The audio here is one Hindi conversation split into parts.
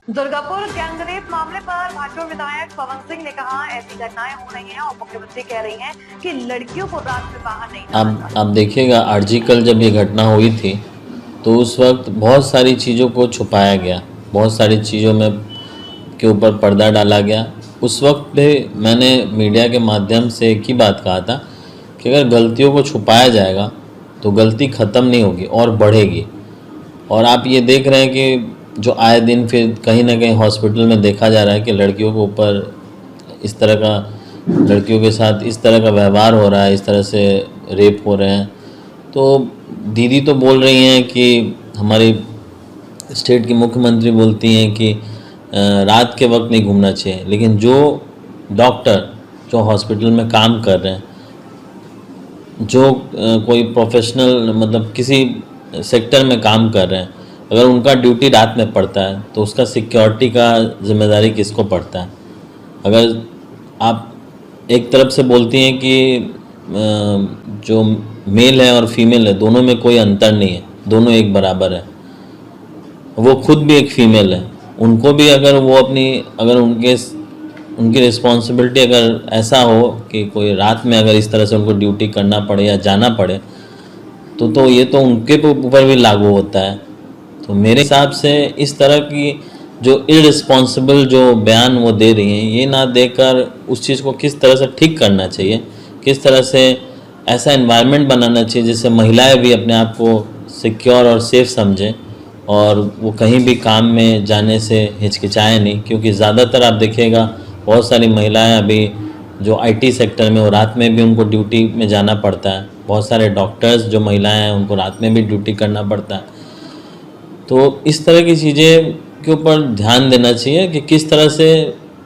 दुर्गापुर गैंगरेप मामले पर भाजपा विधायक पवन सिंह ने कहा, ऐसी घटनाएं हो रही हैं और मुख्यमंत्री कह रही हैं कि लड़कियों को रात में बाहर नहीं जाना चाहिए। आप देखिएगा, आर्जिकल जब ये घटना हुई थी तो उस वक्त बहुत सारी चीज़ों को छुपाया गया, बहुत सारी चीज़ों में के ऊपर पर्दा डाला गया। उस वक्त भी मैंने मीडिया के माध्यम से एक ही बात कहा था कि अगर गलतियों को छुपाया जाएगा तो गलती ख़त्म नहीं होगी और बढ़ेगी। और आप ये देख रहे हैं कि जो आए दिन फिर कहीं ना कहीं हॉस्पिटल में देखा जा रहा है कि लड़कियों के ऊपर इस तरह का, लड़कियों के साथ इस तरह का व्यवहार हो रहा है, इस तरह से रेप हो रहे हैं। तो दीदी तो बोल रही हैं कि हमारी स्टेट की मुख्यमंत्री बोलती हैं कि रात के वक्त नहीं घूमना चाहिए, लेकिन जो डॉक्टर जो हॉस्पिटल में काम कर रहे हैं, जो कोई प्रोफेशनल मतलब किसी सेक्टर में काम कर रहे हैं, अगर उनका ड्यूटी रात में पड़ता है तो उसका सिक्योरिटी का जिम्मेदारी किसको पड़ता है? अगर आप एक तरफ से बोलती हैं कि जो मेल है और फीमेल है दोनों में कोई अंतर नहीं है, दोनों एक बराबर है, वो खुद भी एक फीमेल है, उनको भी अगर वो अगर उनकी रिस्पॉन्सिबिलिटी अगर ऐसा हो कि कोई रात में अगर इस तरह से उनको ड्यूटी करना पड़े या जाना पड़े तो ये तो उनके ऊपर भी लागू होता है। तो मेरे हिसाब से इस तरह की जो इररिस्पॉन्सिबल जो बयान वो दे रही हैं, ये ना देकर उस चीज़ को किस तरह से ठीक करना चाहिए, किस तरह से ऐसा एनवायरनमेंट बनाना चाहिए जिससे महिलाएं भी अपने आप को सिक्योर और सेफ समझें और वो कहीं भी काम में जाने से हिचकिचाएं नहीं। क्योंकि ज़्यादातर आप देखिएगा बहुत सारी महिलाएं अभी जो आईटी सेक्टर में, वो रात में भी उनको ड्यूटी में जाना पड़ता है। बहुत सारे डॉक्टर्स जो महिलाएं हैं उनको रात में भी ड्यूटी करना पड़ता है। तो इस तरह की चीज़ें के ऊपर ध्यान देना चाहिए कि किस तरह से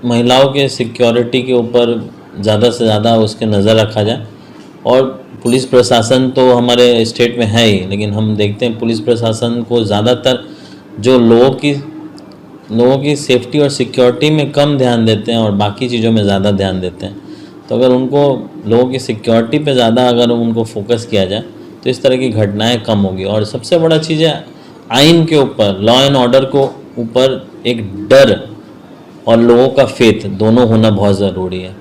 महिलाओं के सिक्योरिटी के ऊपर ज़्यादा से ज़्यादा उसके नज़र रखा जाए। और पुलिस प्रशासन तो हमारे स्टेट में है ही, लेकिन हम देखते हैं पुलिस प्रशासन को ज़्यादातर जो लोगों की सेफ्टी और सिक्योरिटी में कम ध्यान देते हैं और बाकी चीज़ों में ज़्यादा ध्यान देते हैं। तो अगर उनको लोगों की सिक्योरिटी पे ज़्यादा अगर उनको फोकस किया जाए तो इस तरह की घटनाएं कम होगी। और सबसे बड़ा चीज़ है आइन के ऊपर, लॉ एंड ऑर्डर को ऊपर एक डर और लोगों का फेथ दोनों होना बहुत ज़रूरी है।